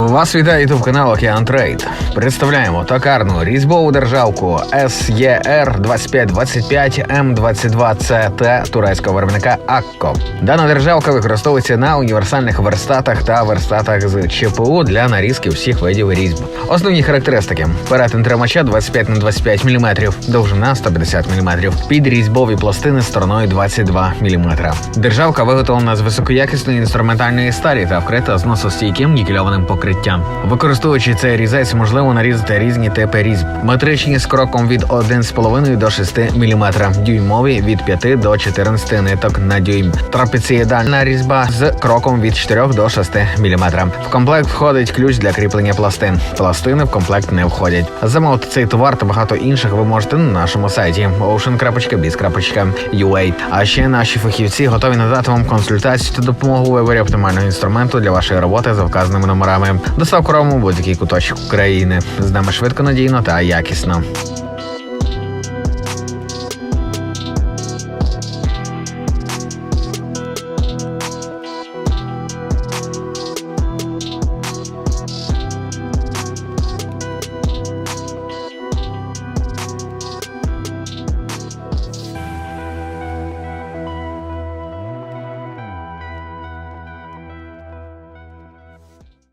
Вас вітає ютуб канал Океан Трейд. Представляємо токарну різьбову державку SER 2525 M22CT турецького виробника Акко. Дана державка використовується на універсальних верстатах та верстатах з ЧПУ для нарізки всіх видів різьб. Основні характеристики: перетин тримача 25х25 мм, довжина 150 мм, підрізьбові пластини стороною 22 мм. Державка виготовлена з високоякісної інструментальної сталі та вкрита зносостійким нікельованим покриттям. Використовуючи цей різець, можливо нарізати різні типи різьб. Метричні з кроком від 1,5 до 6 мм, дюймові від 5 до 14 ниток на дюйм, трапецієдальна різьба з кроком від 4 до 6 мм. В комплект входить ключ для кріплення пластин. Пластини в комплект не входять. Замовити цей товар та багато інших ви можете на нашому сайті ocean.biz.ua. А ще наші фахівці готові надати вам консультацію та допомогу у виборі оптимального інструменту для вашої роботи за вказаними номерами. Доставку робимо в будь-який куточок України. З нами швидко, надійно та якісно.